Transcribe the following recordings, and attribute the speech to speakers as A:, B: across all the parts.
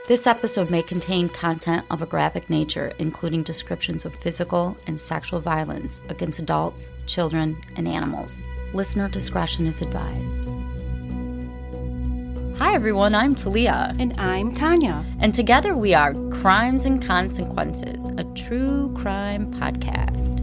A: This episode may contain content of a graphic nature, including descriptions of physical and sexual violence against adults, children, and animals. Listener discretion is advised. Hi everyone, I'm Talia.
B: And I'm Tanya.
A: And together we are Crimes and Consequences, a true crime podcast.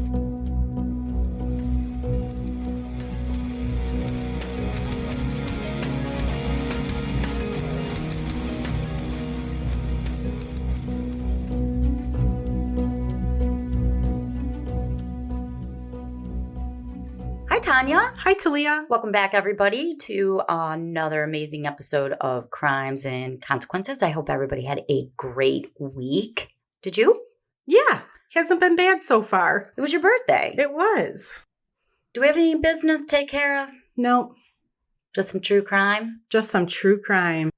A: Hi, Tanya.
B: Hi, Talia.
A: Welcome back, everybody, to another amazing episode of Crimes and Consequences. I hope everybody had a great week. Did you?
B: Yeah, hasn't been bad so far.
A: It was your birthday.
B: It was.
A: Do we have any business to take care of?
B: No,
A: Just some true crime?
B: just some true crime.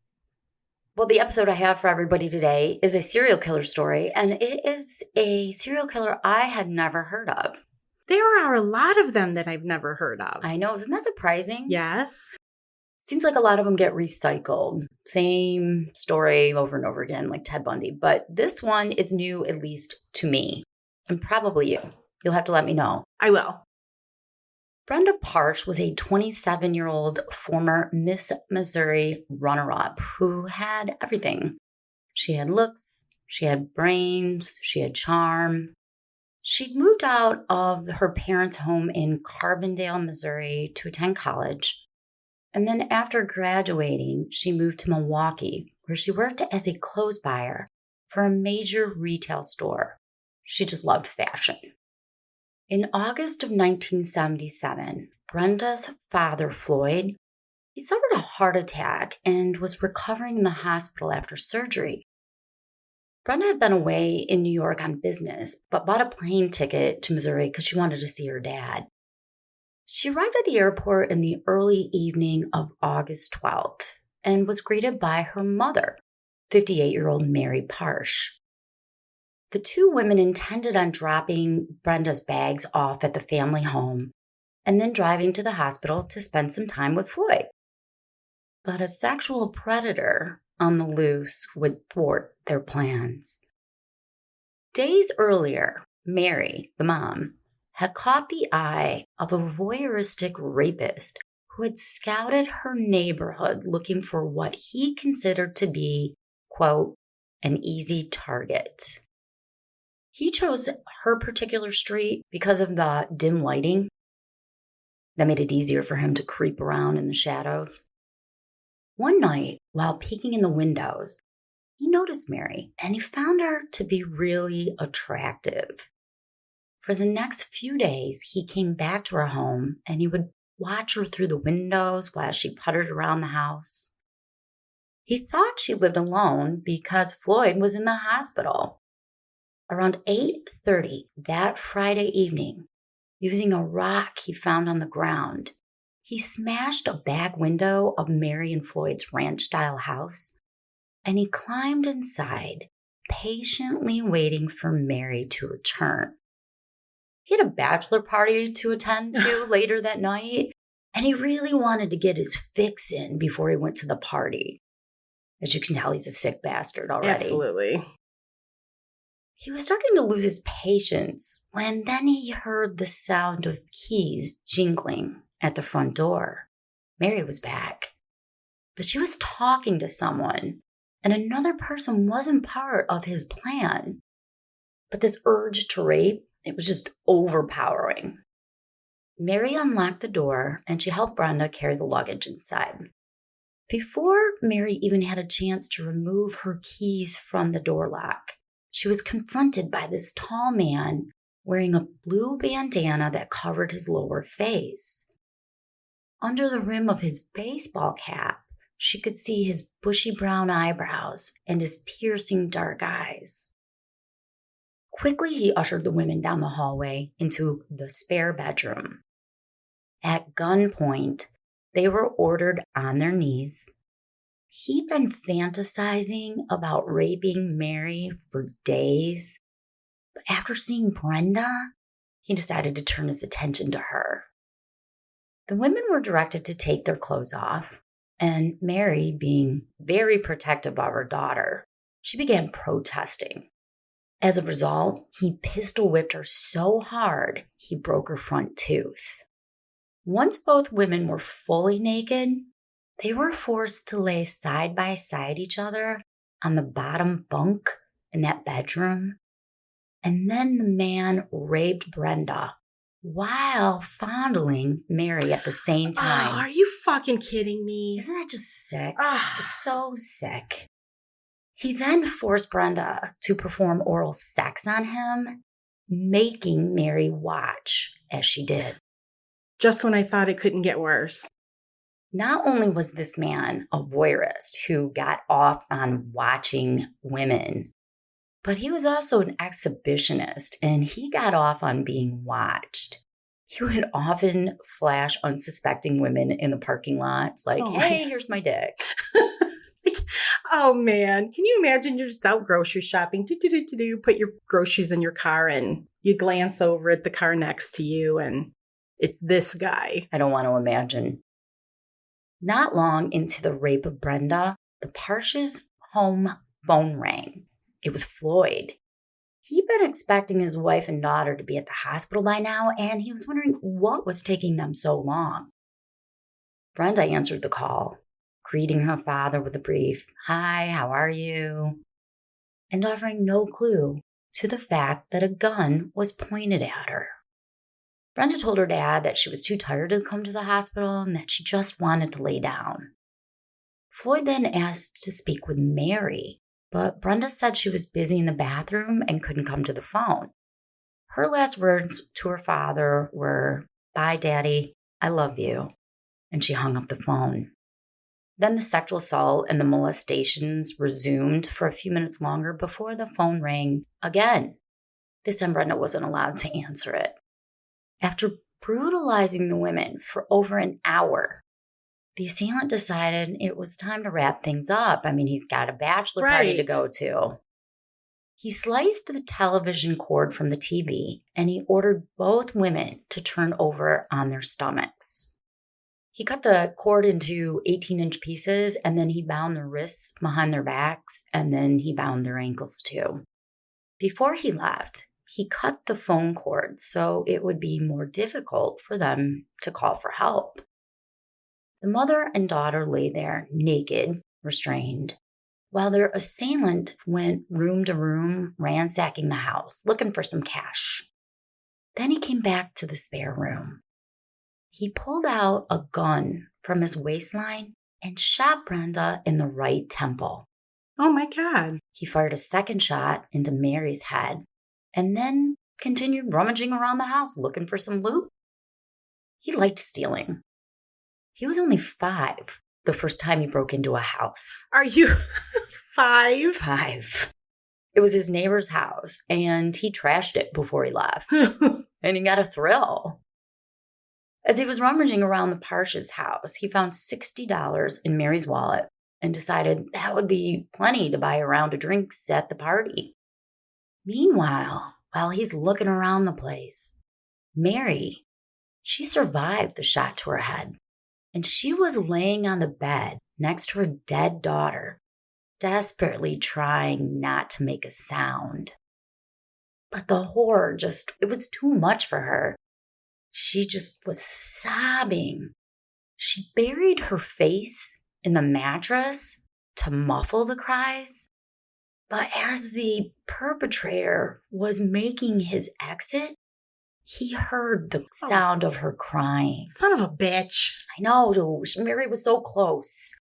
A: Well, the episode I have for everybody today is a serial killer story, and it is a serial killer I had never heard of.
B: There are a lot of them that I've never heard of.
A: I know. Isn't that surprising?
B: Yes.
A: Seems like a lot of them get recycled. Same story over and over again, like Ted Bundy. But this one is new, at least to me, and probably you. You'll have to let me know.
B: I will.
A: Brenda Parsh was a 27-year-old former Miss Missouri runner-up who had everything. She had looks, she had brains, she had charm. She'd moved out of her parents' home in Carbondale, Missouri to attend college. And then after graduating, she moved to Milwaukee, where she worked as a clothes buyer for a major retail store. She just loved fashion. In August of 1977, Brenda's father, Floyd, he suffered a heart attack and was recovering in the hospital after surgery. Brenda had been away in New York on business, but bought a plane ticket to Missouri because she wanted to see her dad. She arrived at the airport in the early evening of August 12th and was greeted by her mother, 58-year-old Mary Parsh. The two women intended on dropping Brenda's bags off at the family home and then driving to the hospital to spend some time with Floyd. But a sexual predator on the loose would thwart their plans. Days earlier, Mary, the mom, had caught the eye of a voyeuristic rapist who had scouted her neighborhood looking for what he considered to be, quote, an easy target. He chose her particular street because of the dim lighting that made it easier for him to creep around in the shadows. One night, while peeking in the windows, he noticed Mary, and he found her to be really attractive. For the next few days, he came back to her home, and he would watch her through the windows while she puttered around the house. He thought she lived alone because Floyd was in the hospital. Around 8:30 that Friday evening, using a rock he found on the ground, he smashed a back window of Mary and Floyd's ranch-style house, and he climbed inside, patiently waiting for Mary to return. He had a bachelor party to attend to later that night, and he really wanted to get his fix in before he went to the party. As you can tell, he's a sick bastard already.
B: Absolutely.
A: He was starting to lose his patience when then he heard the sound of keys jingling at the front door. Mary was back, but she was talking to someone, and another person wasn't part of his plan. But this urge to rape, it was just overpowering. Mary unlocked the door, and she helped Brenda carry the luggage inside. Before Mary even had a chance to remove her keys from the door lock, she was confronted by this tall man wearing a blue bandana that covered his lower face. Under the rim of his baseball cap, she could see his bushy brown eyebrows and his piercing dark eyes. Quickly, he ushered the women down the hallway into the spare bedroom. At gunpoint, they were ordered on their knees. He'd been fantasizing about raping Mary for days, but after seeing Brenda, he decided to turn his attention to her. The women were directed to take their clothes off, and Mary, being very protective of her daughter, she began protesting. As a result, he pistol whipped her so hard he broke her front tooth. Once both women were fully naked, they were forced to lay side by side each other on the bottom bunk in that bedroom. And then the man raped Brenda while fondling Mary at the same time.
B: Oh, are you fucking kidding me?
A: Isn't that just sick?
B: Oh.
A: It's so sick. He then forced Brenda to perform oral sex on him, making Mary watch as she did.
B: Just when I thought it couldn't get worse.
A: Not only was this man a voyeurist who got off on watching women, but he was also an exhibitionist, and he got off on being watched. He would often flash unsuspecting women in the parking lots like, hey, here's my dick.
B: Oh, man. Can you imagine you're just out grocery shopping, put your groceries in your car, and you glance over at the car next to you, and it's this guy.
A: I don't want to imagine. Not long into the rape of Brenda, the Parsh's home phone rang. It was Floyd. He'd been expecting his wife and daughter to be at the hospital by now, and he was wondering what was taking them so long. Brenda answered the call, greeting her father with a brief, "Hi, how are you?" and offering no clue to the fact that a gun was pointed at her. Brenda told her dad that she was too tired to come to the hospital and that she just wanted to lay down. Floyd then asked to speak with Mary, but Brenda said she was busy in the bathroom and couldn't come to the phone. Her last words to her father were, "Bye, Daddy, I love you," and she hung up the phone. Then the sexual assault and the molestations resumed for a few minutes longer before the phone rang again. This time Brenda wasn't allowed to answer it. After brutalizing the women for over an hour, the assailant decided it was time to wrap things up. I mean, he's got a bachelor party to go to. He sliced the television cord from the TV and he ordered both women to turn over on their stomachs. He cut the cord into 18-inch pieces and then he bound their wrists behind their backs and then he bound their ankles too. Before he left, he cut the phone cord so it would be more difficult for them to call for help. The mother and daughter lay there naked, restrained, while their assailant went room to room, ransacking the house, looking for some cash. Then he came back to the spare room. He pulled out a gun from his waistline and shot Brenda in the right temple.
B: Oh my God.
A: He fired a second shot into Mary's head and then continued rummaging around the house looking for some loot. He liked stealing. He was only 5 the first time he broke into a house.
B: Are you 5?
A: 5. It was his neighbor's house, and he trashed it before he left. And he got a thrill. As he was rummaging around the Parsh's house, he found $60 in Mary's wallet and decided that would be plenty to buy a round of drinks at the party. Meanwhile, while he's looking around the place, Mary, she survived the shot to her head. And she was laying on the bed next to her dead daughter, desperately trying not to make a sound. But the horror it was too much for her. She just was sobbing. She buried her face in the mattress to muffle the cries. But as the perpetrator was making his exit, he heard the sound of her crying.
B: Son of a bitch.
A: I know, Mary was so close.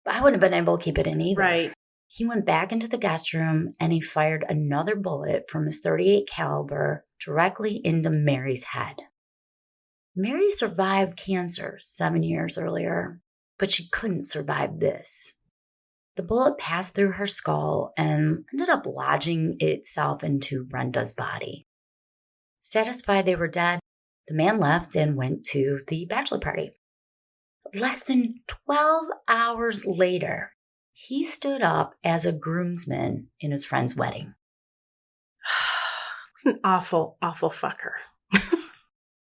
A: But I wouldn't have been able to keep it in either.
B: Right.
A: He went back into the guest room and he fired another bullet from his .38 caliber directly into Mary's head. Mary survived cancer 7 years earlier, but she couldn't survive this. The bullet passed through her skull and ended up lodging itself into Brenda's body. Satisfied they were dead, the man left and went to the bachelor party. Less than 12 hours later, he stood up as a groomsman in his friend's wedding.
B: An awful, awful fucker.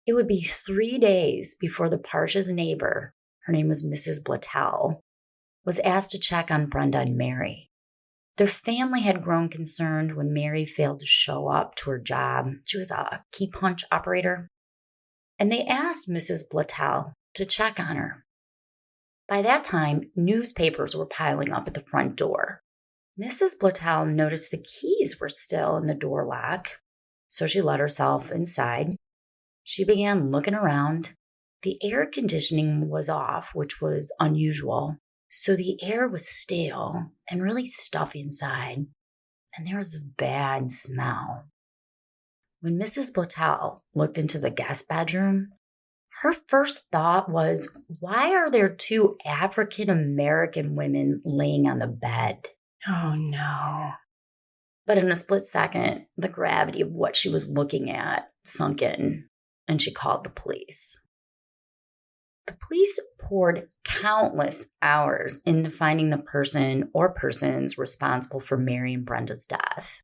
A: It would be 3 days before the Parsh's neighbor, her name was Mrs. Blattell, was asked to check on Brenda and Mary. Their family had grown concerned when Mary failed to show up to her job. She was a key punch operator. And they asked Mrs. Blattell to check on her. By that time, newspapers were piling up at the front door. Mrs. Blattell noticed the keys were still in the door lock, so she let herself inside. She began looking around. The air conditioning was off, which was unusual, so the air was stale and really stuffy inside, and there was this bad smell. When Mrs. Blattell looked into the guest bedroom, her first thought was, why are there two African American women laying on the bed?
B: Oh, no.
A: But in a split second, the gravity of what she was looking at sunk in, and she called the police. The police poured countless hours into finding the person or persons responsible for Mary and Brenda's death.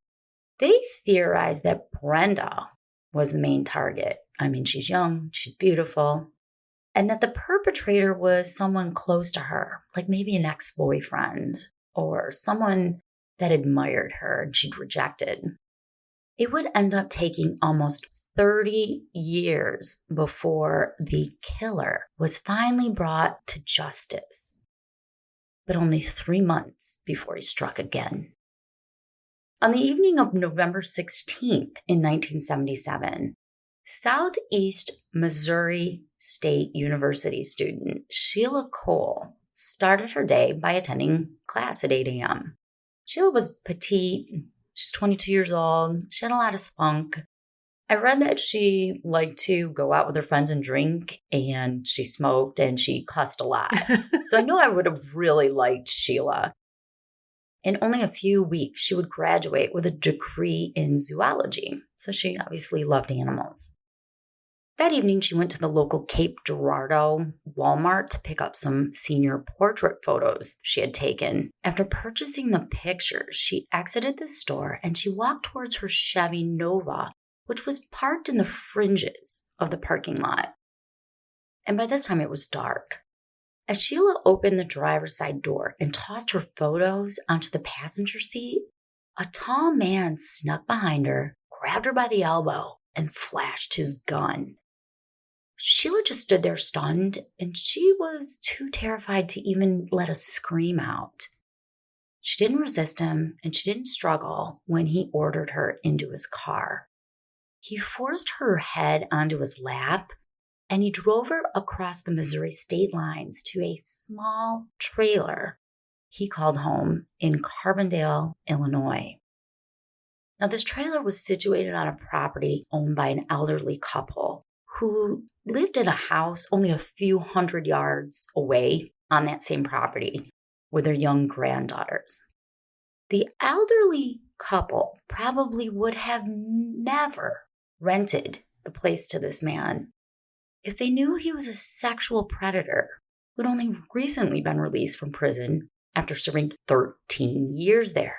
A: They theorized that Brenda was the main target. I mean, she's young, she's beautiful, and that the perpetrator was someone close to her, like maybe an ex-boyfriend or someone that admired her and she'd rejected. It would end up taking almost 30 years before the killer was finally brought to justice, but only 3 months before he struck again. On the evening of November 16th in 1977, Southeast Missouri State University student Sheila Cole started her day by attending class at 8 a.m. Sheila was petite. She's 22 years old. She had a lot of spunk. I read that she liked to go out with her friends and drink, and she smoked, and she cussed a lot. So I know I would have really liked Sheila. In only a few weeks, she would graduate with a degree in zoology. So she obviously loved animals. That evening, she went to the local Cape Girardeau Walmart to pick up some senior portrait photos she had taken. After purchasing the pictures, she exited the store and she walked towards her Chevy Nova, which was parked in the fringes of the parking lot. And by this time, it was dark. As Sheila opened the driver's side door and tossed her photos onto the passenger seat, a tall man snuck behind her, grabbed her by the elbow, and flashed his gun. Sheila just stood there stunned, and she was too terrified to even let a scream out. She didn't resist him, and she didn't struggle when he ordered her into his car. He forced her head onto his lap, and he drove her across the Missouri state lines to a small trailer he called home in Carbondale, Illinois. Now, this trailer was situated on a property owned by an elderly couple who lived in a house only a few hundred yards away on that same property with their young granddaughters. The elderly couple probably would have never rented the place to this man if they knew he was a sexual predator who had only recently been released from prison after serving 13 years there.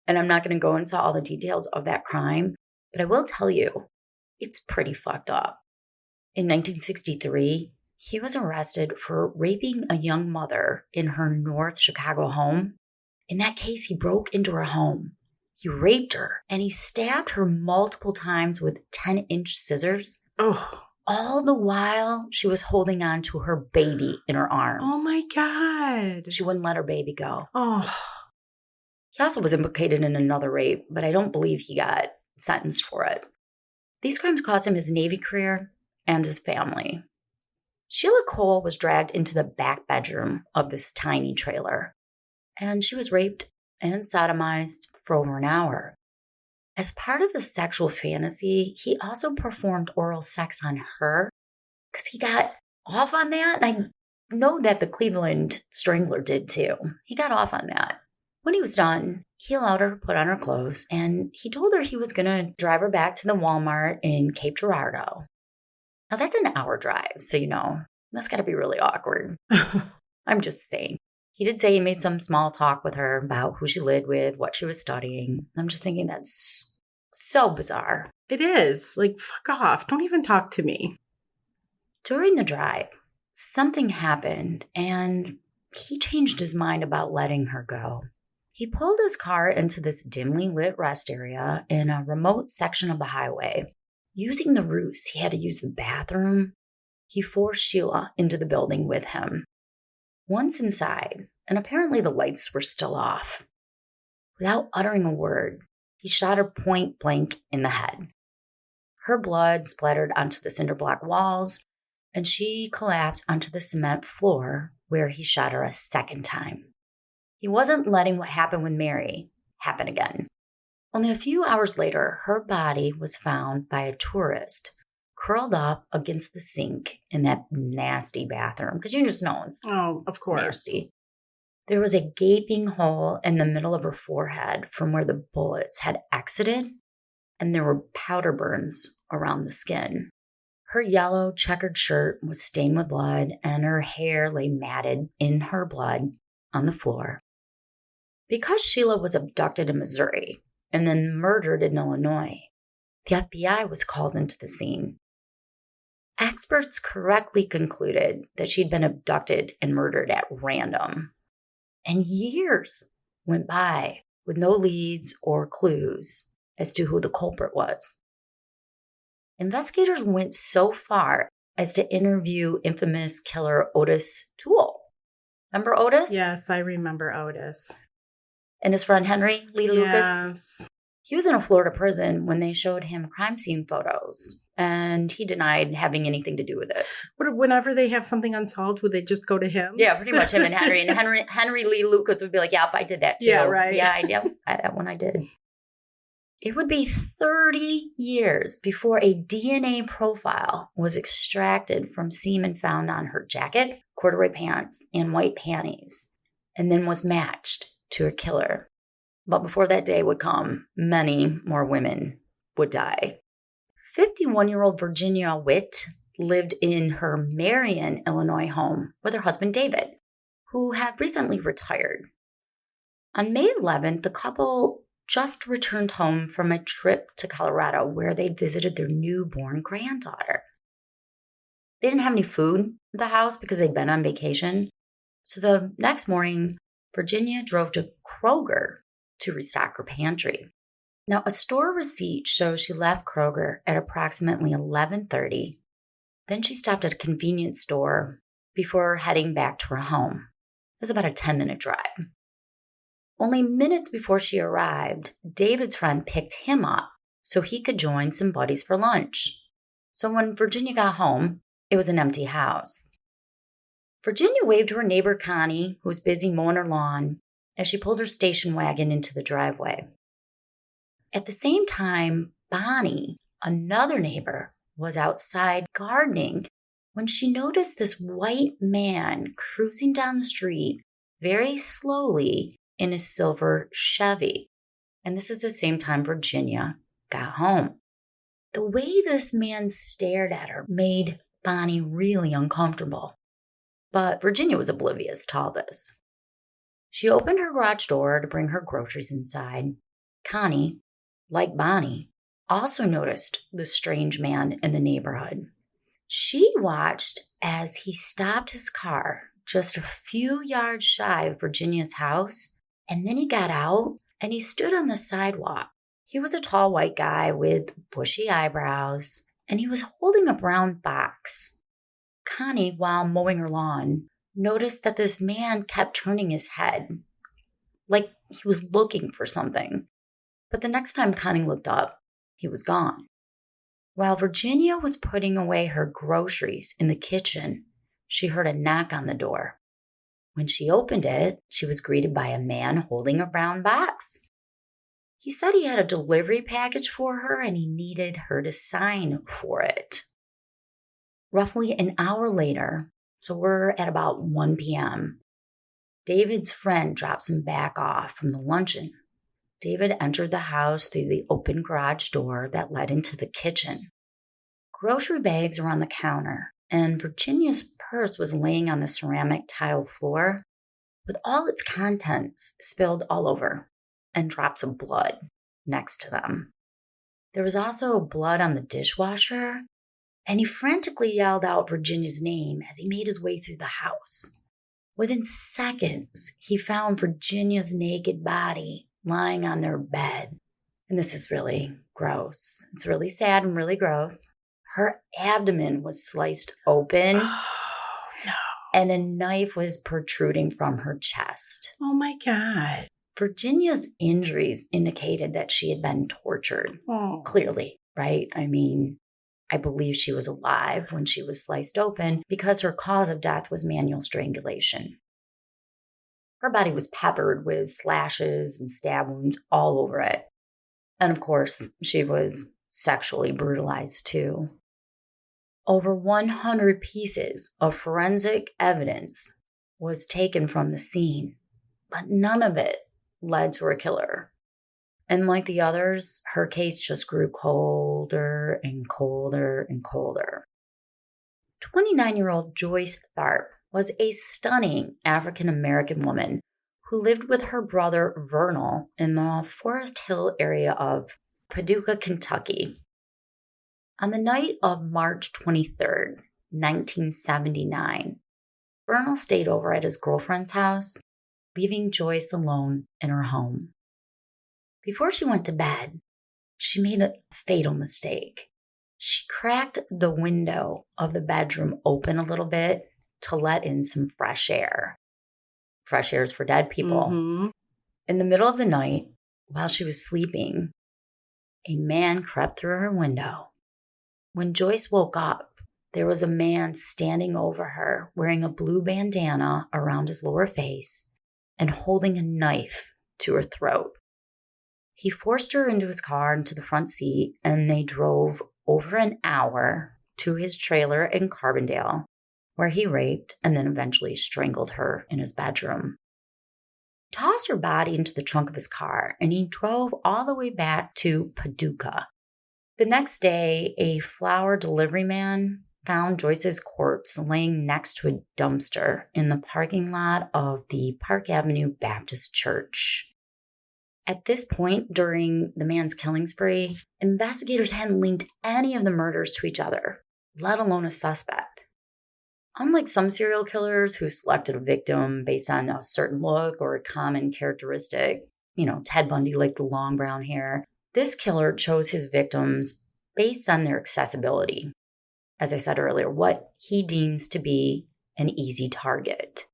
A: And I'm not going to go into all the details of that crime, but I will tell you, it's pretty fucked up. In 1963, he was arrested for raping a young mother in her North Chicago home. In that case, he broke into her home. He raped her, and he stabbed her multiple times with 10-inch scissors.
B: Oh.
A: All the while, she was holding on to her baby in her arms.
B: Oh, my God.
A: She wouldn't let her baby go.
B: Oh.
A: He also was implicated in another rape, but I don't believe he got sentenced for it. These crimes cost him his Navy career and his family. Sheila Cole was dragged into the back bedroom of this tiny trailer, and she was raped and sodomized for over an hour. As part of his sexual fantasy, he also performed oral sex on her because he got off on that. And I know that the Cleveland Strangler did too. He got off on that. When he was done, he allowed her to put on her clothes, and he told her he was going to drive her back to the Walmart in Cape Girardeau. Now, that's an hour drive, so that's got to be really awkward. I'm just saying. He did say he made some small talk with her about who she lived with, what she was studying. I'm just thinking that's so bizarre.
B: It is. Like, fuck off. Don't even talk to me.
A: During the drive, something happened, and he changed his mind about letting her go. He pulled his car into this dimly lit rest area in a remote section of the highway. Using the ruse he had to use the bathroom, he forced Sheila into the building with him. Once inside, and apparently the lights were still off, without uttering a word, he shot her point blank in the head. Her blood splattered onto the cinder block walls, and she collapsed onto the cement floor where he shot her a second time. He wasn't letting what happened with Mary happen again. Only a few hours later, her body was found by a tourist curled up against the sink in that nasty bathroom. Because you just know it's
B: of course.
A: Nasty. There was a gaping hole in the middle of her forehead from where the bullets had exited, and there were powder burns around the skin. Her yellow checkered shirt was stained with blood, and her hair lay matted in her blood on the floor. Because Sheila was abducted in Missouri and then murdered in Illinois, the FBI was called into the scene. Experts correctly concluded that she'd been abducted and murdered at random. And years went by with no leads or clues as to who the culprit was. Investigators went so far as to interview infamous killer Otis Toole. Remember Otis?
B: Yes, I remember Otis.
A: And his friend Henry Lee Lucas?
B: Yes.
A: He was in a Florida prison when they showed him crime scene photos, and he denied having anything to do with it.
B: Whenever they have something unsolved, would they just go to him?
A: Yeah, pretty much him and Henry. And Henry Lee Lucas would be like, yep, I did that too.
B: Yeah, right.
A: Yeah, that one I did. It would be 30 years before a DNA profile was extracted from semen found on her jacket, corduroy pants, and white panties, and then was matched to her killer. But before that day would come, many more women would die. 51-year-old Virginia Witt lived in her Marion, Illinois home with her husband David, who had recently retired. On May 11th, the couple just returned home from a trip to Colorado where they visited their newborn granddaughter. They didn't have any food at the house because they'd been on vacation. So the next morning, Virginia drove to Kroger to restock her pantry. Now, a store receipt shows she left Kroger at approximately 11:30. Then she stopped at a convenience store before heading back to her home. It was about a 10-minute drive. Only minutes before she arrived, David's friend picked him up so he could join some buddies for lunch. So when Virginia got home, it was an empty house. Virginia waved to her neighbor Connie, who was busy mowing her lawn, as she pulled her station wagon into the driveway. At the same time, Bonney, another neighbor, was outside gardening when she noticed this white man cruising down the street very slowly in his silver Chevy. And this is the same time Virginia got home. The way this man stared at her made Bonney really uncomfortable. But Virginia was oblivious to all this. She opened her garage door to bring her groceries inside. Connie, like Bonney, also noticed the strange man in the neighborhood. She watched as he stopped his car just a few yards shy of Virginia's house, and then he got out and he stood on the sidewalk. He was a tall white guy with bushy eyebrows, and he was holding a brown box. Connie, while mowing her lawn, noticed that this man kept turning his head, like he was looking for something. But the next time Connie looked up, he was gone. While Virginia was putting away her groceries in the kitchen, she heard a knock on the door. When she opened it, she was greeted by a man holding a brown box. He said he had a delivery package for her and he needed her to sign for it. Roughly an hour later, so we're at about 1 p.m., David's friend drops him back off from the luncheon. David entered the house through the open garage door that led into the kitchen. Grocery bags were on the counter, and Virginia's purse was laying on the ceramic tile floor with all its contents spilled all over and drops of blood next to them. There was also blood on the dishwasher, and he frantically yelled out Virginia's name as he made his way through the house. Within seconds, he found Virginia's naked body lying on their bed. And this is really gross. It's really sad and really gross. Her abdomen was sliced open.
B: Oh, no.
A: And a knife was protruding from her chest.
B: Oh, my God.
A: Virginia's injuries indicated that she had been tortured.
B: Oh.
A: Clearly, right? I mean, I believe she was alive when she was sliced open because her cause of death was manual strangulation. Her body was peppered with slashes and stab wounds all over it. And of course, she was sexually brutalized too. Over 100 pieces of forensic evidence was taken from the scene, but none of it led to her killer. And like the others, her case just grew colder and colder and colder. 29-year-old Joyce Tharp was a stunning African-American woman who lived with her brother Vernal in the Forest Hill area of Paducah, Kentucky. On the night of March 23rd, 1979, Vernal stayed over at his girlfriend's house, leaving Joyce alone in her home. Before she went to bed, she made a fatal mistake. She cracked the window of the bedroom open a little bit to let in some fresh air. Fresh air is for dead people.
B: Mm-hmm.
A: In the middle of the night, while she was sleeping, a man crept through her window. When Joyce woke up, there was a man standing over her wearing a blue bandana around his lower face and holding a knife to her throat. He forced her into his car into the front seat, and they drove over an hour to his trailer in Carbondale, where he raped and then eventually strangled her in his bedroom. He tossed her body into the trunk of his car, and he drove all the way back to Paducah. The next day, a flower delivery man found Joyce's corpse laying next to a dumpster in the parking lot of the Park Avenue Baptist Church. At this point, during the man's killing spree, investigators hadn't linked any of the murders to each other, let alone a suspect. Unlike some serial killers who selected a victim based on a certain look or a common characteristic, Ted Bundy liked the long brown hair, this killer chose his victims based on their accessibility. As I said earlier, what he deems to be an easy target.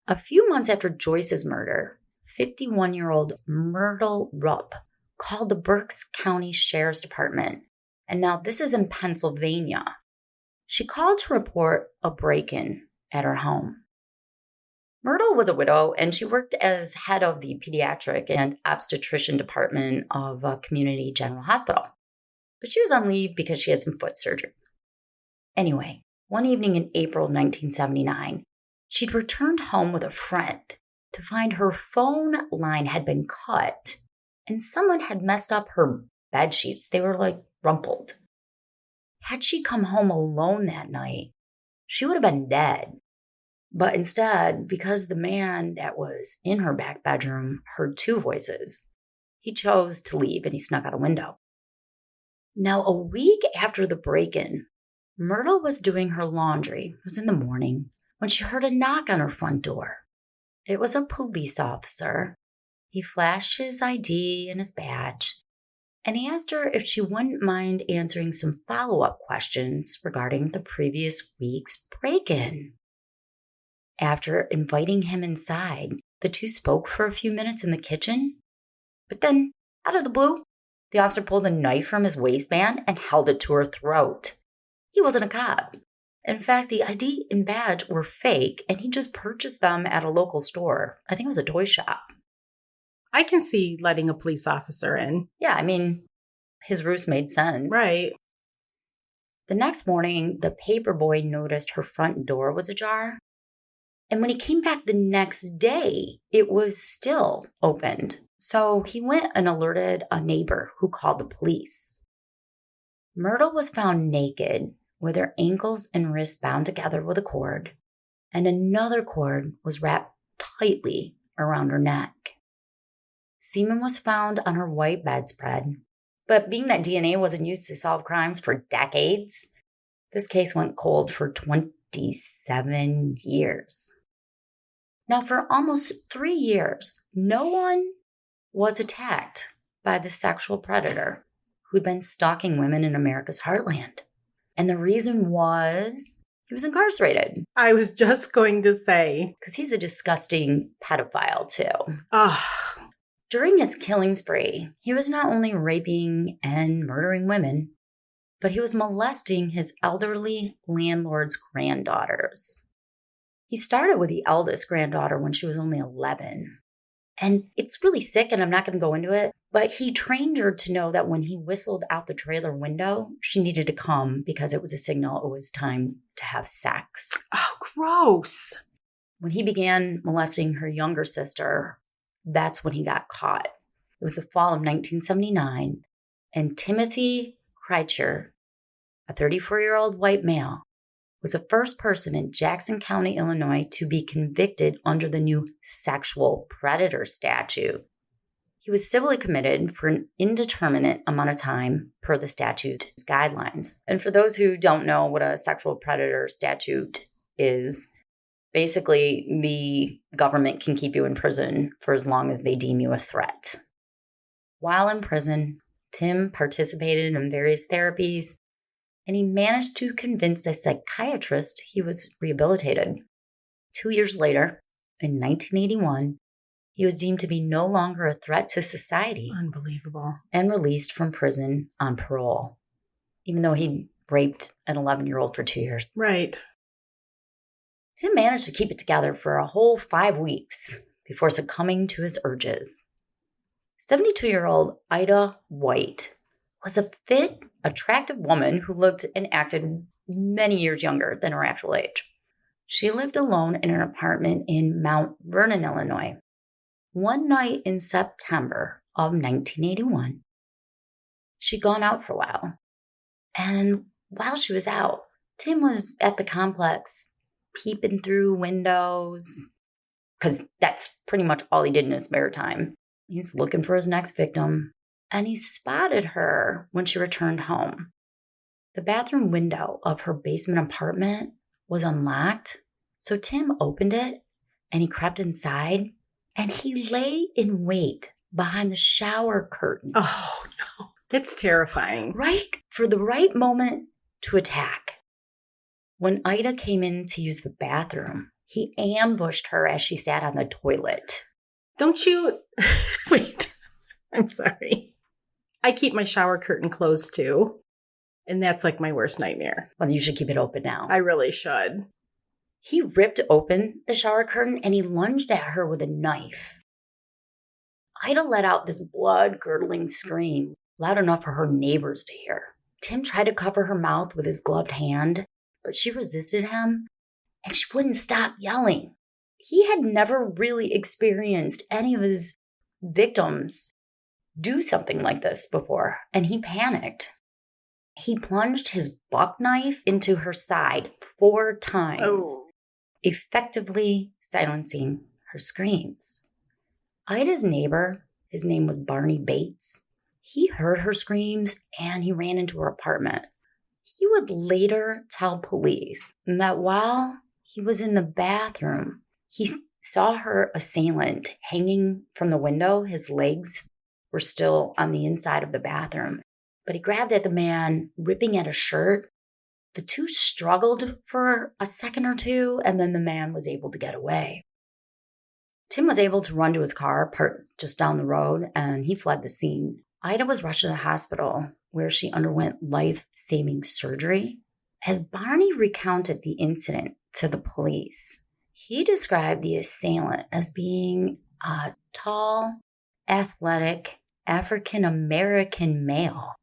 A: A few months after Joyce's murder, 51-year-old Myrtle Rupp called the Berks County Sheriff's Department, and now this is in Pennsylvania. She called to report a break-in at her home. Myrtle was a widow, and she worked as head of the pediatric and obstetrician department of a community general hospital. But she was on leave because she had some foot surgery. Anyway, one evening in April 1979, she'd returned home with a friend to find her phone line had been cut and someone had messed up her bed sheets. They were rumpled. Had she come home alone that night, she would have been dead. But instead, because the man that was in her back bedroom heard two voices, he chose to leave and he snuck out a window. Now, a week after the break-in, Myrtle was doing her laundry. It was in the morning when she heard a knock on her front door. It was a police officer. He flashed his ID and his badge, and he asked her if she wouldn't mind answering some follow-up questions regarding the previous week's break-in. After inviting him inside, the two spoke for a few minutes in the kitchen. But then, out of the blue, the officer pulled a knife from his waistband and held it to her throat. He wasn't a cop. In fact, the ID and badge were fake, and he just purchased them at a local store. I think it was a toy shop.
B: I can see letting a police officer in.
A: Yeah, I mean, his ruse made sense.
B: Right.
A: The next morning, the paper boy noticed her front door was ajar. And when he came back the next day, it was still opened. So he went and alerted a neighbor who called the police. Myrtle was found naked with her ankles and wrists bound together with a cord, and another cord was wrapped tightly around her neck. Semen was found on her white bedspread, but being that DNA wasn't used to solve crimes for decades, this case went cold for 27 years. Now, for almost 3 years, no one was attacked by the sexual predator who'd been stalking women in America's heartland. And the reason was he was incarcerated.
B: I was just going to say.
A: Because he's a disgusting pedophile, too.
B: Ugh.
A: During his killing spree, he was not only raping and murdering women, but he was molesting his elderly landlord's granddaughters. He started with the eldest granddaughter when she was only 11. And it's really sick, and I'm not going to go into it, but he trained her to know that when he whistled out the trailer window, she needed to come because it was a signal it was time to have sex.
B: Oh, gross.
A: When he began molesting her younger sister, that's when he got caught. It was the fall of 1979, and Timothy Krajcir, a 34-year-old white male, was the first person in Jackson County, Illinois, to be convicted under the new sexual predator statute. He was civilly committed for an indeterminate amount of time per the statute's guidelines. And for those who don't know what a sexual predator statute is, basically the government can keep you in prison for as long as they deem you a threat. While in prison, Tim participated in various therapies, and he managed to convince a psychiatrist he was rehabilitated. 2 years later, in 1981, he was deemed to be no longer a threat to society.
B: Unbelievable.
A: And released from prison on parole, even though he raped an 11-year-old for 2 years.
B: Right.
A: Tim managed to keep it together for a whole 5 weeks before succumbing to his urges. 72-year-old Ida White was a fit, attractive woman who looked and acted many years younger than her actual age. She lived alone in an apartment in Mount Vernon, Illinois. One night in September of 1981, she'd gone out for a while. And while she was out, Tim was at the complex peeping through windows, because that's pretty much all he did in his spare time. He's looking for his next victim. And he spotted her when she returned home. The bathroom window of her basement apartment was unlocked, so Tim opened it and he crept inside and he lay in wait behind the shower curtain.
B: Oh, no. It's terrifying.
A: Right? For the right moment to attack. When Ida came in to use the bathroom, he ambushed her as she sat on the toilet.
B: Don't you... Wait. I'm sorry. I keep my shower curtain closed too, and that's like my worst nightmare.
A: Well, you should keep it open now.
B: I really should.
A: He ripped open the shower curtain and he lunged at her with a knife. Ida let out this blood-curdling scream, loud enough for her neighbors to hear. Tim tried to cover her mouth with his gloved hand, but she resisted him, and she wouldn't stop yelling. He had never really experienced any of his victims do something like this before, and he panicked. He plunged his buck knife into her side 4 times, effectively silencing her screams. Ida's neighbor, his name was Bonney Bates, he heard her screams and he ran into her apartment. He would later tell police that while he was in the bathroom, he saw her assailant hanging from the window. His legs were still on the inside of the bathroom, but he grabbed at the man, ripping at his shirt. The two struggled for a second or two, and then the man was able to get away. Tim was able to run to his car, parked just down the road, and he fled the scene. Ida was rushed to the hospital, where she underwent life-saving surgery. As Bonney recounted the incident to the police, he described the assailant as being a tall, athletic, African-American male.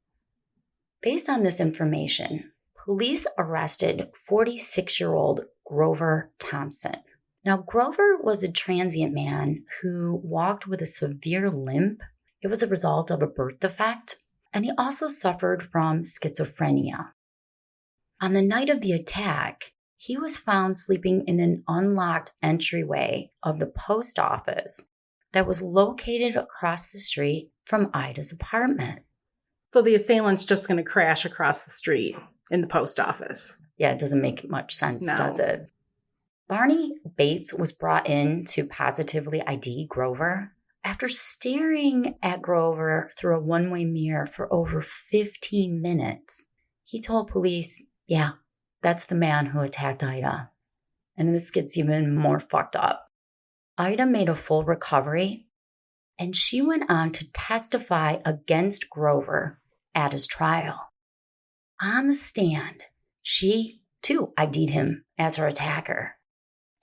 A: Based on this information, police arrested 46-year-old Grover Thompson. Now, Grover was a transient man who walked with a severe limp. It was a result of a birth defect, and he also suffered from schizophrenia. On the night of the attack, he was found sleeping in an unlocked entryway of the post office that was located across the street from Ida's apartment.
B: So the assailant's just going to crash across the street in the post office.
A: Yeah, it doesn't make much sense, does it? Barney Bates was brought in to positively ID Grover after staring at Grover through a one-way mirror for over 15 minutes. He told police, yeah, that's the man who attacked Ida. And this gets even more fucked up. Ida made a full recovery, and she went on to testify against Grover at his trial. On the stand, she, too, ID'd him as her attacker.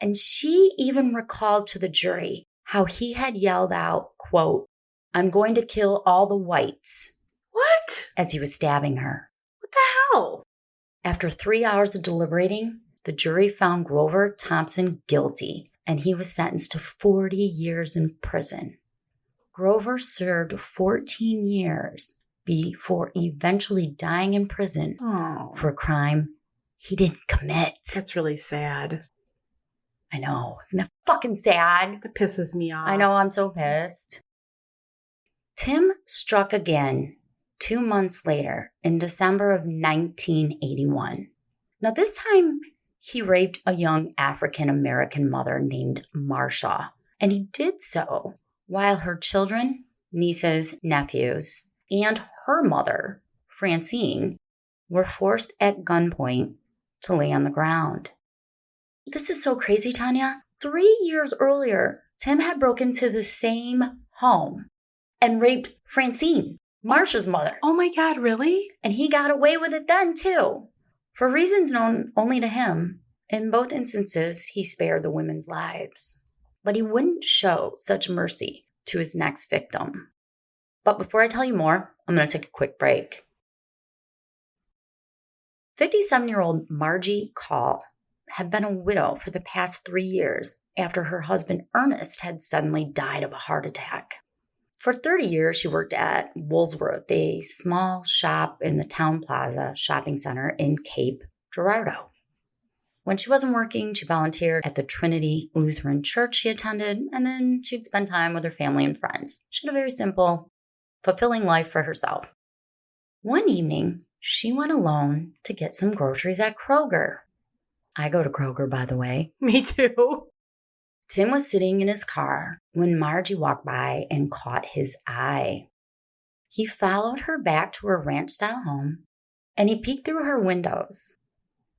A: And she even recalled to the jury how he had yelled out, quote, "I'm going to kill all the whites."
B: What?
A: As he was stabbing her.
B: What the hell?
A: After 3 hours of deliberating, the jury found Grover Thompson guilty, and he was sentenced to 40 years in prison. Grover served 14 years before eventually dying in prison for a crime he didn't commit.
B: That's really sad.
A: I know. Isn't that fucking sad?
B: That pisses me off.
A: I know. I'm so pissed. Tim struck again 2 months later in December of 1981. Now, this time, he raped a young African-American mother named Marsha, and he did so while her children, nieces, nephews, and her mother, Francine, were forced at gunpoint to lay on the ground. This is so crazy, Tanya. 3 years earlier, Tim had broken into the same home and raped Francine, Marsha's mother.
B: Oh my God, really?
A: And he got away with it then, too. For reasons known only to him, in both instances, he spared the women's lives. But he wouldn't show such mercy to his next victim. But before I tell you more, I'm going to take a quick break. 57-year-old Margie Call had been a widow for the past 3 years after her husband Ernest had suddenly died of a heart attack. For 30 years, she worked at Woolsworth, a small shop in the Town Plaza shopping center in Cape Girardeau. When she wasn't working, she volunteered at the Trinity Lutheran Church she attended, and then she'd spend time with her family and friends. She had a very simple, fulfilling life for herself. One evening, she went alone to get some groceries at Kroger. I go to Kroger, by the way.
B: Me too.
A: Tim was sitting in his car when Margie walked by and caught his eye. He followed her back to her ranch-style home, and he peeked through her windows,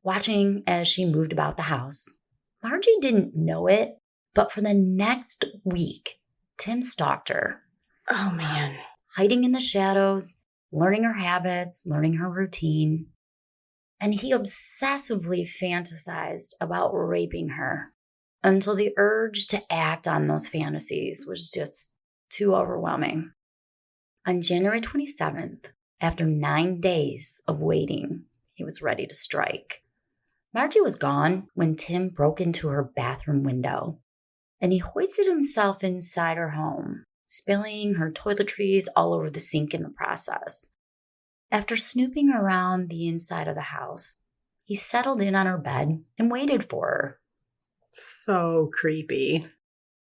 A: watching as she moved about the house. Margie didn't know it, but for the next week, Tim stalked her.
B: Oh, man.
A: Hiding in the shadows, learning her habits, learning her routine. And he obsessively fantasized about raping her until the urge to act on those fantasies was just too overwhelming. On January 27th, after 9 days of waiting, he was ready to strike. Margie was gone when Tim broke into her bathroom window, and he hoisted himself inside her home, spilling her toiletries all over the sink in the process. After snooping around the inside of the house, he settled in on her bed and waited for her.
B: So creepy.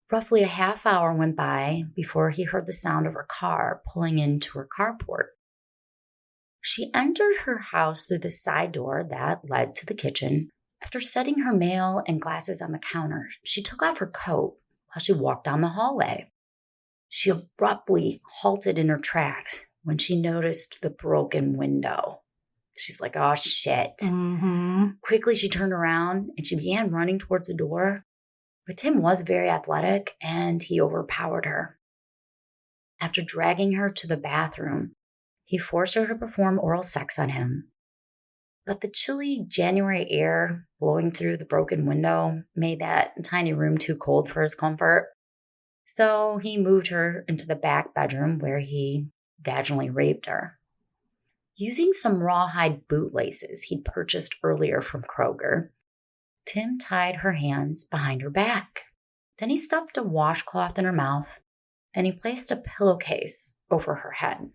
A: Roughly a half hour went by before he heard the sound of her car pulling into her carport. She entered her house through the side door that led to the kitchen. After setting her mail and glasses on the counter, she took off her coat while she walked down the hallway. She abruptly halted in her tracks when she noticed the broken window. She's like, oh, shit.
B: Mm-hmm.
A: Quickly, she turned around and she began running towards the door. But Tim was very athletic and he overpowered her. After dragging her to the bathroom, he forced her to perform oral sex on him. But the chilly January air blowing through the broken window made that tiny room too cold for his comfort. So he moved her into the back bedroom where he vaginally raped her. Using some rawhide bootlaces he'd purchased earlier from Kroger, Tim tied her hands behind her back. Then he stuffed a washcloth in her mouth and he placed a pillowcase over her head.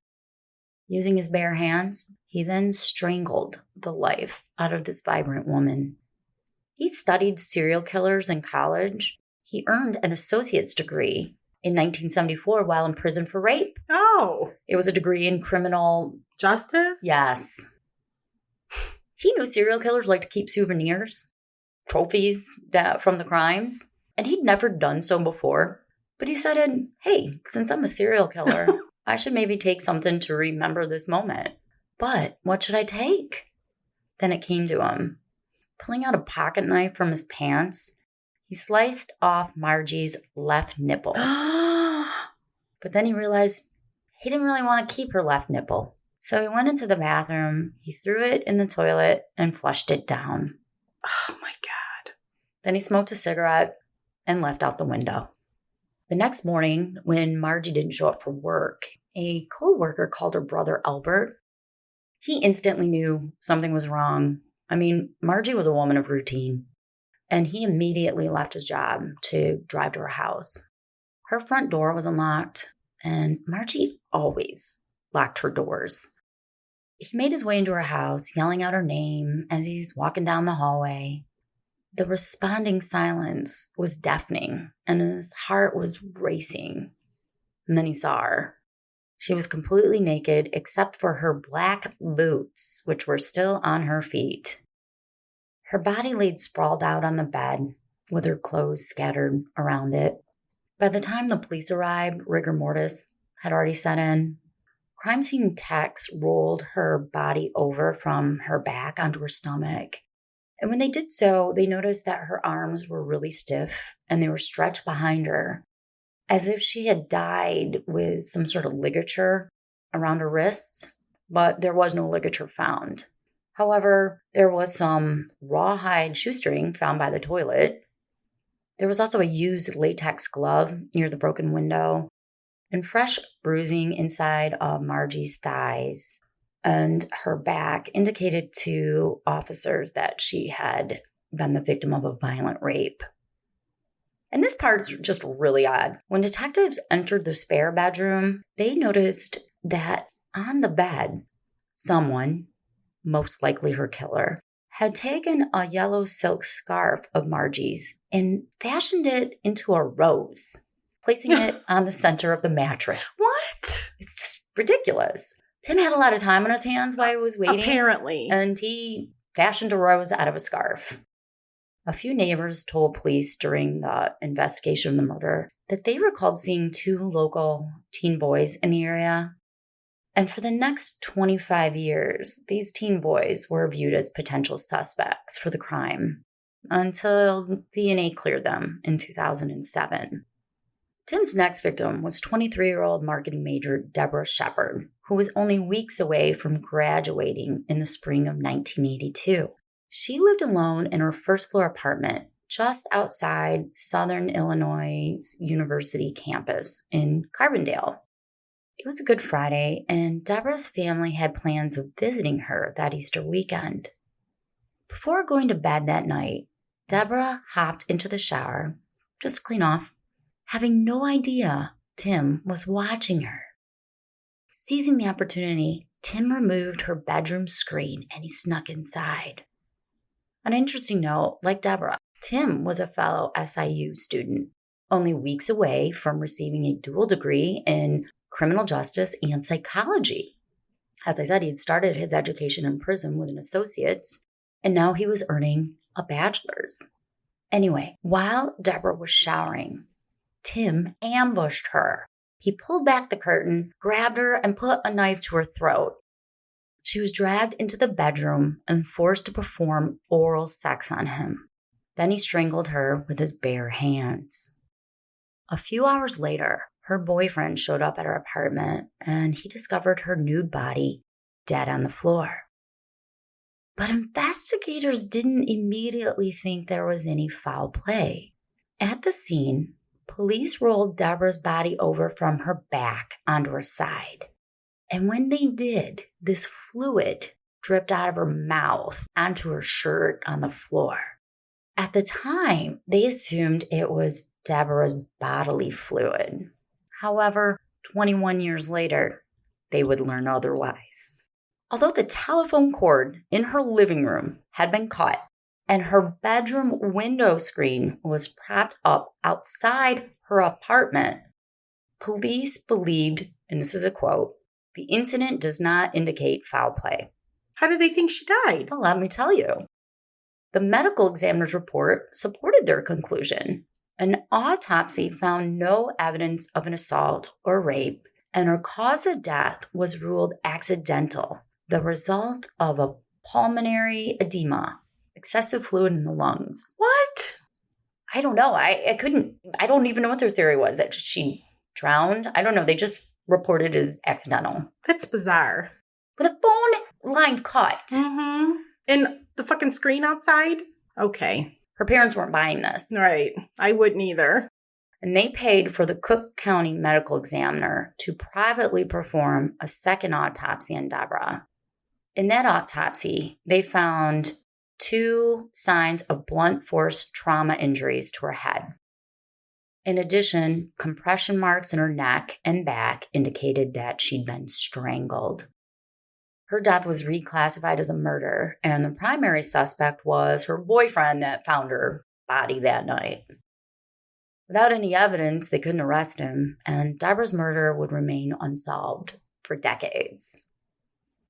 A: Using his bare hands, he then strangled the life out of this vibrant woman. He studied serial killers in college. He earned an associate's degree in 1974 while in prison for rape.
B: Oh.
A: It was a degree in criminal
B: justice?
A: Yes. He knew serial killers like to keep souvenirs. trophies from the crimes. And he'd never done so before. But he said, hey, since I'm a serial killer, I should maybe take something to remember this moment. But what should I take? Then it came to him. Pulling out a pocket knife from his pants, he sliced off Margie's left nipple. But then he realized he didn't really want to keep her left nipple. So he went into the bathroom, he threw it in the toilet, and flushed it down.
B: Oh my God.
A: Then he smoked a cigarette and left out the window. The next morning, when Margie didn't show up for work, a co-worker called her brother Albert. He instantly knew something was wrong. I mean, Margie was a woman of routine, and he immediately left his job to drive to her house. Her front door was unlocked, and Margie always locked her doors. He made his way into her house, yelling out her name as he's walking down the hallway. The responding silence was deafening, and his heart was racing. And then he saw her. She was completely naked except for her black boots, which were still on her feet. Her body laid sprawled out on the bed with her clothes scattered around it. By the time the police arrived, rigor mortis had already set in. Crime scene techs rolled her body over from her back onto her stomach. And when they did so, they noticed that her arms were really stiff and they were stretched behind her, as if she had died with some sort of ligature around her wrists, but there was no ligature found. However, there was some rawhide shoestring found by the toilet. There was also a used latex glove near the broken window and fresh bruising inside of Margie's thighs. And her back indicated to officers that she had been the victim of a violent rape. And this part's just really odd. When detectives entered the spare bedroom, they noticed that on the bed, someone, most likely her killer, had taken a yellow silk scarf of Margie's and fashioned it into a rose, placing it on the center of the mattress.
B: What?
A: It's just ridiculous. Tim had a lot of time on his hands while he was waiting.
B: Apparently.
A: And he fashioned a rose out of a scarf. A few neighbors told police during the investigation of the murder that they recalled seeing two local teen boys in the area. And for the next 25 years, these teen boys were viewed as potential suspects for the crime until DNA cleared them in 2007. Tim's next victim was 23-year-old marketing major Deborah Shepard, who was only weeks away from graduating in the spring of 1982. She lived alone in her first-floor apartment just outside Southern Illinois University campus in Carbondale. It was a Good Friday, and Deborah's family had plans of visiting her that Easter weekend. Before going to bed that night, Deborah hopped into the shower just to clean off, having no idea Tim was watching her. Seizing the opportunity, Tim removed her bedroom screen and he snuck inside. An interesting note, like Deborah, Tim was a fellow SIU student, only weeks away from receiving a dual degree in criminal justice and psychology. As I said, he had started his education in prison with an associate's, and now he was earning a bachelor's. Anyway, while Deborah was showering, Tim ambushed her. He pulled back the curtain, grabbed her, and put a knife to her throat. She was dragged into the bedroom and forced to perform oral sex on him. Then he strangled her with his bare hands. A few hours later, her boyfriend showed up at her apartment and he discovered her nude body dead on the floor. But investigators didn't immediately think there was any foul play. At the scene, police rolled Deborah's body over from her back onto her side. And when they did, this fluid dripped out of her mouth onto her shirt on the floor. At the time, they assumed it was Deborah's bodily fluid. However, 21 years later, they would learn otherwise. Although the telephone cord in her living room had been cut and her bedroom window screen was propped up outside her apartment, police believed, and this is a quote, "The incident does not indicate foul play."
B: How do they think she died?
A: Well, let me tell you. The medical examiner's report supported their conclusion. An autopsy found no evidence of an assault or rape, and her cause of death was ruled accidental, the result of a pulmonary edema, excessive fluid in the lungs.
B: What?
A: I don't know. I don't even know what their theory was, that she drowned. I don't know. They just reported it as accidental.
B: That's bizarre.
A: With a phone line cut.
B: Mm-hmm. And the fucking screen outside? Okay.
A: Her parents weren't buying this.
B: Right. I wouldn't either.
A: And they paid for the Cook County medical examiner to privately perform a second autopsy on Deborah. In that autopsy, they found 2 signs of blunt force trauma injuries to her head. In addition, compression marks in her neck and back indicated that she'd been strangled. Her death was reclassified as a murder, and the primary suspect was her boyfriend that found her body that night. Without any evidence, they couldn't arrest him, and Deborah's murder would remain unsolved for decades.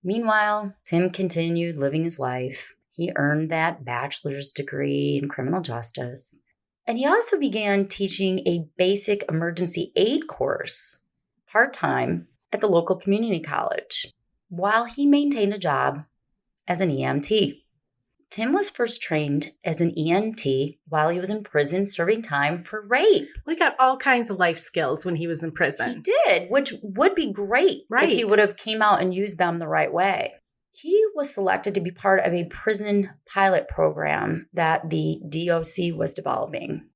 A: Meanwhile, Tim continued living his life. He earned that bachelor's degree in criminal justice, and he also began teaching a basic emergency aid course part-time at the local community college, while he maintained a job as an EMT. Tim was first trained as an EMT while he was in prison serving time for rape.
B: We got all kinds of life skills when he was in prison.
A: He did, which would be great if he would have came out and used them the right way. He was selected to be part of a prison pilot program that the DOC was developing.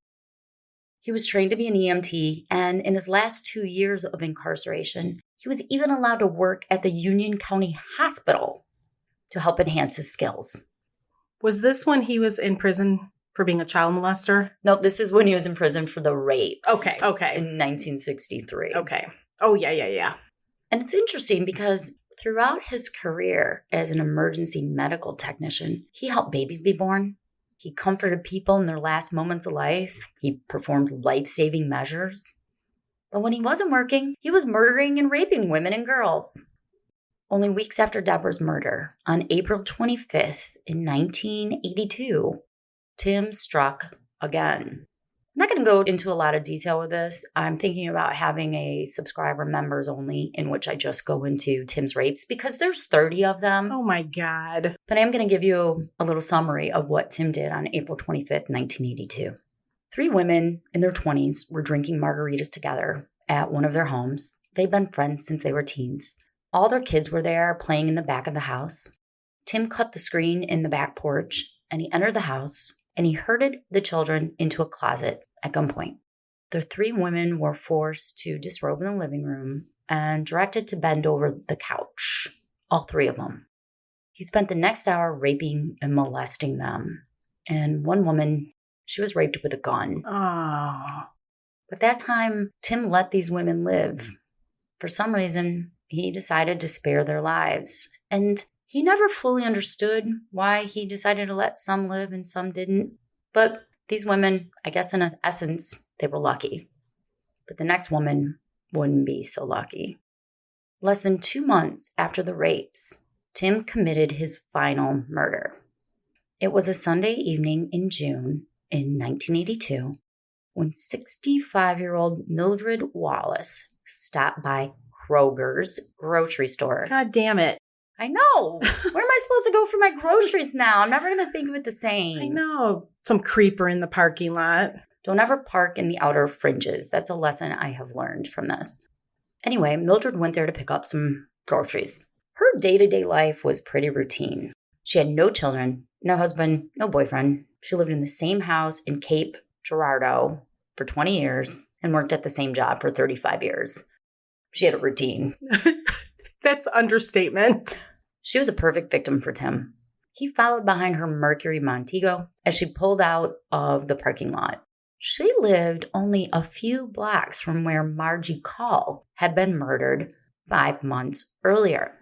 A: He was trained to be an EMT, and in his last 2 years of incarceration, he was even allowed to work at the Union County Hospital to help enhance his skills.
B: Was this when he was in prison for being a child molester?
A: No, this is when he was in prison for the rapes.
B: Okay.
A: In 1963.
B: Okay. Oh, yeah.
A: And it's interesting because throughout his career as an emergency medical technician, he helped babies be born. He comforted people in their last moments of life. He performed life-saving measures. But when he wasn't working, he was murdering and raping women and girls. Only weeks after Deborah's murder, on April 25th in 1982, Tim struck again. I'm not going to go into a lot of detail with this. I'm thinking about having a subscriber members only in which I just go into Tim's rapes because there's 30 of them.
B: Oh my God.
A: But I am going to give you a little summary of what Tim did on April 25th, 1982. 3 women in their 20s were drinking margaritas together at one of their homes. They'd been friends since they were teens. All their kids were there playing in the back of the house. Tim cut the screen in the back porch and he entered the house and he herded the children into a closet at gunpoint. The 3 women were forced to disrobe in the living room and directed to bend over the couch, all 3 of them. He spent the next hour raping and molesting them. And one woman, she was raped with a gun.
B: Oh.
A: But that time, Tim let these women live. For some reason, he decided to spare their lives. And he never fully understood why he decided to let some live and some didn't. But these women, I guess in essence, they were lucky. But the next woman wouldn't be so lucky. Less than 2 months after the rapes, Tim committed his final murder. It was a Sunday evening in June in 1982 when 65-year-old Mildred Wallace stopped by Kroger's grocery store.
B: God damn it.
A: I know. Where am I supposed to go for my groceries now? I'm never going to think of it the same.
B: I know. Some creeper in the parking lot.
A: Don't ever park in the outer fringes. That's a lesson I have learned from this. Anyway, Mildred went there to pick up some groceries. Her day-to-day life was pretty routine. She had no children, no husband, no boyfriend. She lived in the same house in Cape Girardeau for 20 years and worked at the same job for 35 years. She had a routine.
B: That's understatement.
A: She was a perfect victim for Tim. He followed behind her Mercury Montego as she pulled out of the parking lot. She lived only a few blocks from where Margie Call had been murdered 5 months earlier.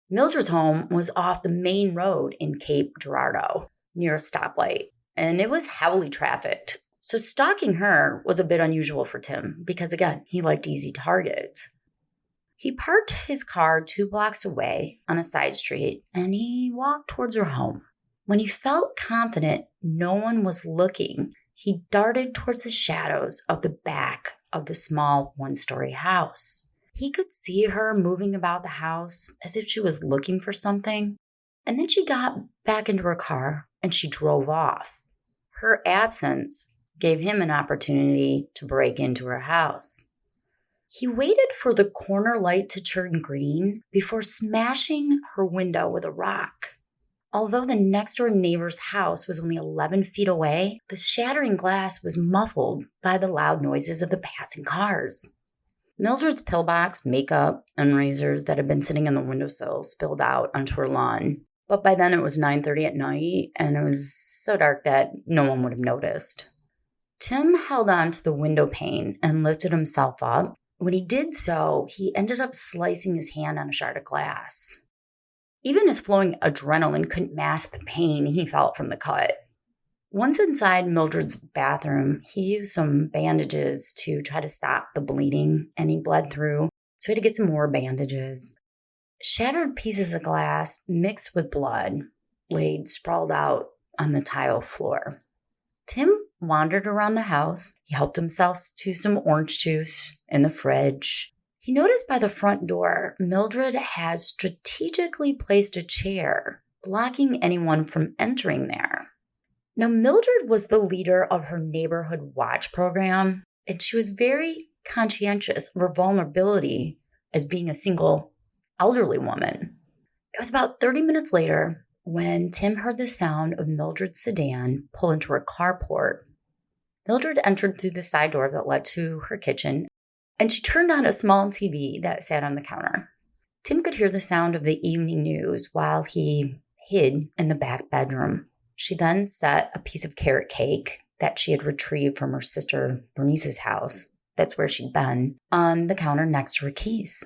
A: Mildred's home was off the main road in Cape Girardeau, near a stoplight, and it was heavily trafficked. So stalking her was a bit unusual for Tim because, again, he liked easy targets. He parked his car 2 blocks away on a side street and he walked towards her home. When he felt confident no one was looking, he darted towards the shadows of the back of the small one-story house. He could see her moving about the house as if she was looking for something, and then she got back into her car and she drove off. Her absence gave him an opportunity to break into her house. He waited for the corner light to turn green before smashing her window with a rock. Although the next-door neighbor's house was only 11 feet away, the shattering glass was muffled by the loud noises of the passing cars. Mildred's pillbox, makeup, and razors that had been sitting on the windowsill spilled out onto her lawn. But by then it was 9:30 at night, and it was so dark that no one would have noticed. Tim held on to the window pane and lifted himself up. When he did so, he ended up slicing his hand on a shard of glass. Even his flowing adrenaline couldn't mask the pain he felt from the cut. Once inside Mildred's bathroom, he used some bandages to try to stop the bleeding, and he bled through, so he had to get some more bandages. Shattered pieces of glass mixed with blood laid sprawled out on the tile floor. Tim wandered around the house. He helped himself to some orange juice in the fridge. He noticed by the front door, Mildred had strategically placed a chair, blocking anyone from entering there. Now, Mildred was the leader of her neighborhood watch program, and she was very conscientious of her vulnerability as being a single elderly woman. It was about 30 minutes later when Tim heard the sound of Mildred's sedan pull into her carport. Mildred entered through the side door that led to her kitchen, and she turned on a small TV that sat on the counter. Tim could hear the sound of the evening news while he hid in the back bedroom. She then set a piece of carrot cake that she had retrieved from her sister Bernice's house, that's where she'd been, on the counter next to her keys.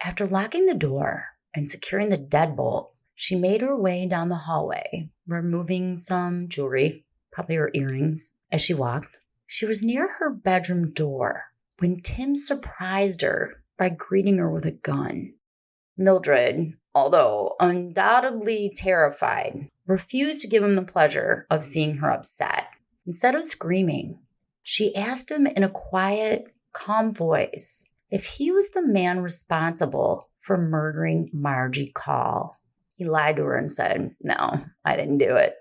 A: After locking the door and securing the deadbolt, she made her way down the hallway, removing some jewelry, probably her earrings, as she walked. She was near her bedroom door when Tim surprised her by greeting her with a gun. Mildred, although undoubtedly terrified, refused to give him the pleasure of seeing her upset. Instead of screaming, she asked him in a quiet, calm voice if he was the man responsible for murdering Margie Call. He lied to her and said, "No, I didn't do it."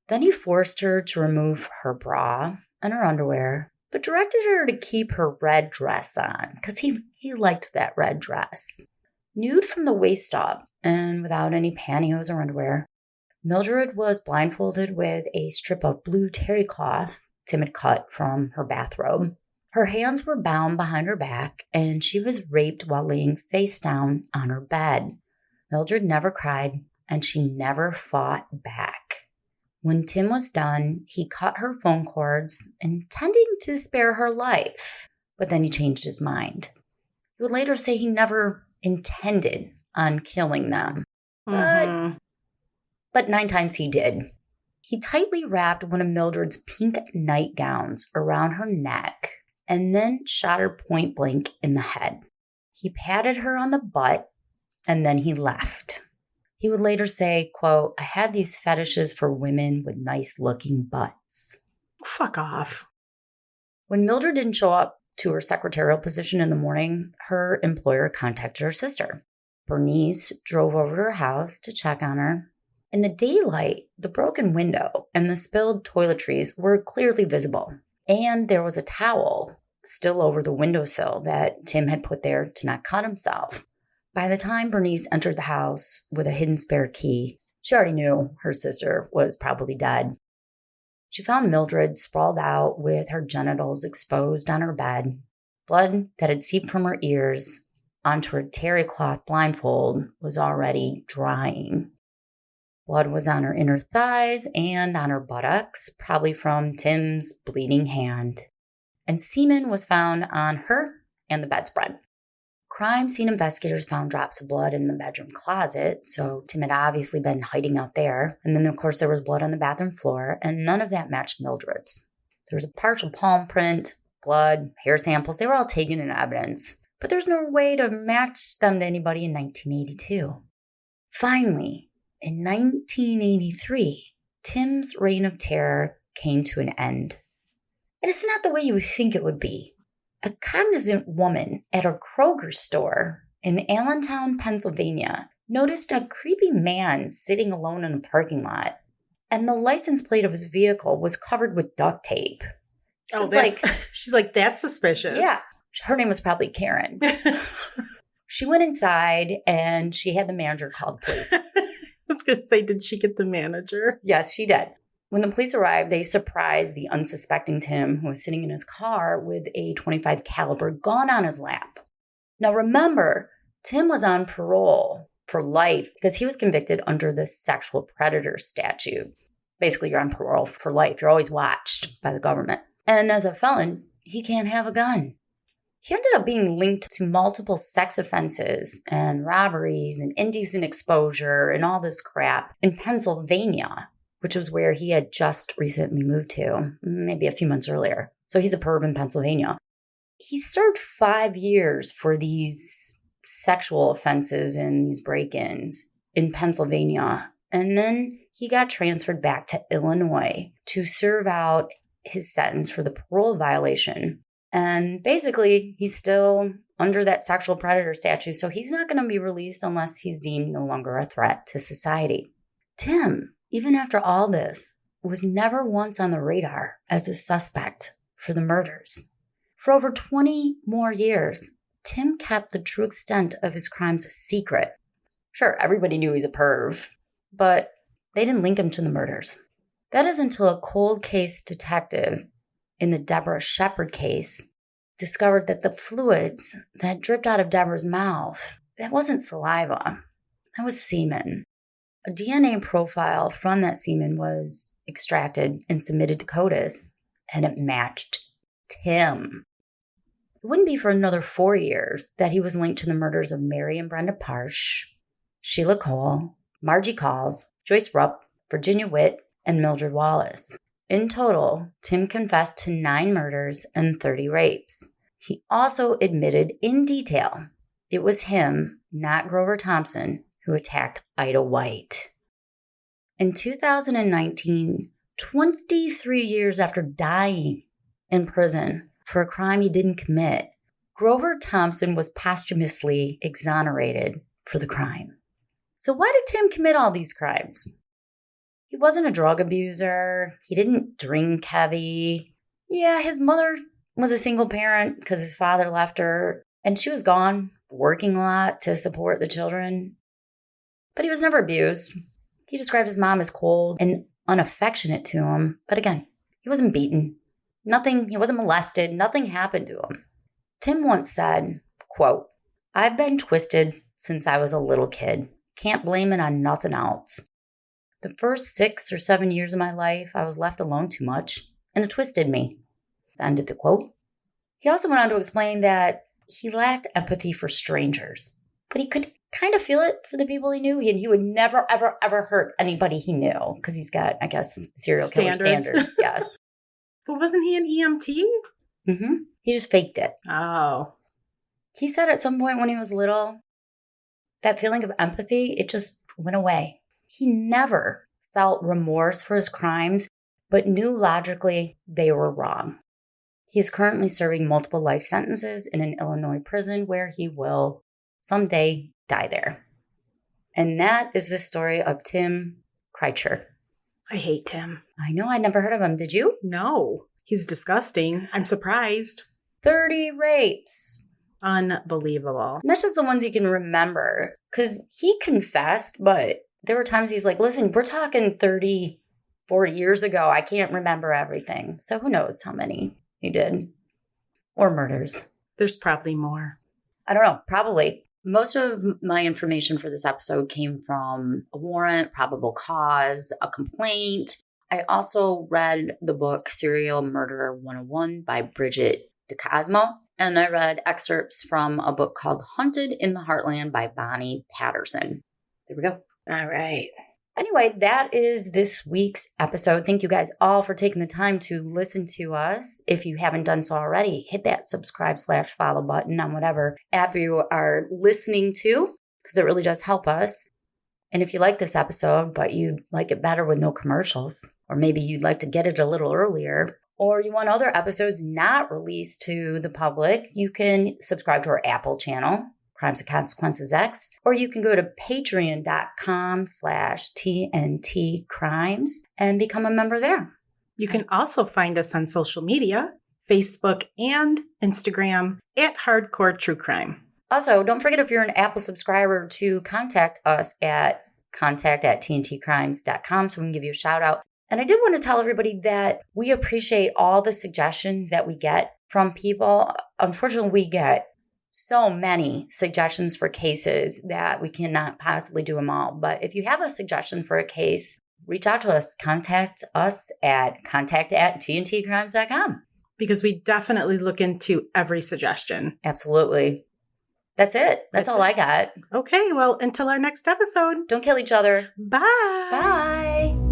A: Then he forced her to remove her bra and her underwear, but directed her to keep her red dress on because he liked that red dress. Nude from the waist up and without any pantyhose or underwear, Mildred was blindfolded with a strip of blue terry cloth Tim had cut from her bathrobe. Her hands were bound behind her back, and she was raped while laying face down on her bed. Mildred never cried, and she never fought back. When Tim was done, he cut her phone cords, intending to spare her life, but then he changed his mind. He would later say he never intended on killing them, but 9 times he did. He tightly wrapped one of Mildred's pink nightgowns around her neck and then shot her point blank in the head. He patted her on the butt, and then he left. He would later say, quote, "I had these fetishes for women with nice-looking butts."
B: Fuck off.
A: When Mildred didn't show up to her secretarial position in the morning, her employer contacted her sister. Bernice drove over to her house to check on her. In the daylight, the broken window and the spilled toiletries were clearly visible, and there was a towel still over the windowsill that Tim had put there to not cut himself. By the time Bernice entered the house with a hidden spare key, she already knew her sister was probably dead. She found Mildred sprawled out with her genitals exposed on her bed. Blood that had seeped from her ears onto her terry cloth blindfold was already drying. Blood was on her inner thighs and on her buttocks, probably from Tim's bleeding hand. And semen was found on her and the bedspread. Crime scene investigators found drops of blood in the bedroom closet, so Tim had obviously been hiding out there. And then, of course, there was blood on the bathroom floor, and none of that matched Mildred's. There was a partial palm print, blood, hair samples. They were all taken in evidence, but there's no way to match them to anybody in 1982. Finally, in 1983, Tim's reign of terror came to an end. And it's not the way you would think it would be. A cognizant woman at a Kroger store in Allentown, Pennsylvania, noticed a creepy man sitting alone in a parking lot, and the license plate of his vehicle was covered with duct tape.
B: She's like, that's suspicious.
A: Yeah. Her name was probably Karen. She went inside and she had the manager call the police.
B: I was going to say, did she get the manager?
A: Yes, she did. When the police arrived, they surprised the unsuspecting Tim, who was sitting in his car with a .25 caliber gun on his lap. Now remember, Tim was on parole for life because he was convicted under the sexual predator statute. Basically, you're on parole for life. You're always watched by the government. And as a felon, he can't have a gun. He ended up being linked to multiple sex offenses and robberies and indecent exposure and all this crap in Pennsylvania, which was where he had just recently moved to, maybe a few months earlier. So he's a perv in Pennsylvania. He served 5 years for these sexual offenses and these break-ins in Pennsylvania. And then he got transferred back to Illinois to serve out his sentence for the parole violation. And basically, he's still under that sexual predator statute, so he's not going to be released unless he's deemed no longer a threat to society. Tim, even after all this, was never once on the radar as a suspect for the murders. For over 20 more years, Tim kept the true extent of his crimes secret. Sure, everybody knew he's a perv, but they didn't link him to the murders. That is until a cold case detective in the Deborah Shepard case discovered that the fluids that dripped out of Deborah's mouth, that wasn't saliva, that was semen. A DNA profile from that semen was extracted and submitted to CODIS, and it matched Tim. It wouldn't be for another 4 years that he was linked to the murders of Mary and Brenda Parsh, Sheila Cole, Margie Calls, Joyce Rupp, Virginia Witt, and Mildred Wallace. In total, Tim confessed to 9 murders and 30 rapes. He also admitted in detail it was him, not Grover Thompson, who attacked Ida White. In 2019, 23 years after dying in prison for a crime he didn't commit, Grover Thompson was posthumously exonerated for the crime. So why did Tim commit all these crimes? He wasn't a drug abuser. He didn't drink heavy. Yeah, his mother was a single parent because his father left her, and she was gone, working a lot to support the children. But he was never abused. He described his mom as cold and unaffectionate to him. But again, he wasn't beaten. He wasn't molested. Nothing happened to him. Tim once said, quote, "I've been twisted since I was a little kid. Can't blame it on nothing else. The first 6 or 7 years of my life, I was left alone too much, and it twisted me." Ended the quote. He also went on to explain that he lacked empathy for strangers, but he could kind of feel it for the people he knew. He would never, ever, ever hurt anybody he knew because he's got, I guess, serial killer standards. Yes.
B: But wasn't he an EMT?
A: Mm-hmm. He just faked it.
B: Oh.
A: He said at some point when he was little, that feeling of empathy, it just went away. He never felt remorse for his crimes, but knew logically they were wrong. He is currently serving multiple life sentences in an Illinois prison where he will someday die there. And that is the story of Tim Krajcir.
B: I hate Tim.
A: I know, I'd never heard of him. Did you?
B: No. He's disgusting. I'm surprised.
A: 30 rapes.
B: Unbelievable.
A: And that's just the ones you can remember. Because he confessed, but there were times he's like, listen, we're talking 30, 40 years ago. I can't remember everything. So who knows how many he did. Or murders.
B: There's probably more.
A: I don't know. Probably. Most of my information for this episode came from a warrant, probable cause, a complaint. I also read the book Serial Murderer 101 by Bridget DeCosmo. And I read excerpts from a book called Hunted in the Heartland by Bonney Patterson. There we go.
B: All right.
A: Anyway, that is this week's episode. Thank you guys all for taking the time to listen to us. If you haven't done so already, hit that subscribe/follow button on whatever app you are listening to, because it really does help us. And if you like this episode, but you'd like it better with no commercials, or maybe you'd like to get it a little earlier, or you want other episodes not released to the public, you can subscribe to our Apple channel, Crimes and Consequences X, or you can go to patreon.com/TNT Crimes and become a member there.
B: You can also find us on social media, Facebook and Instagram at Hardcore True Crime.
A: Also, don't forget, if you're an Apple subscriber, to contact us at contact@tntcrimes.com so we can give you a shout out. And I did want to tell everybody that we appreciate all the suggestions that we get from people. Unfortunately, we get so many suggestions for cases that we cannot possibly do them all. But if you have a suggestion for a case, reach out to us. Contact us at contact@tntcrimes.com.
B: Because we definitely look into every suggestion.
A: Absolutely. That's it. That's all I got.
B: Okay, well, until our next episode.
A: Don't kill each other.
B: Bye.
A: Bye.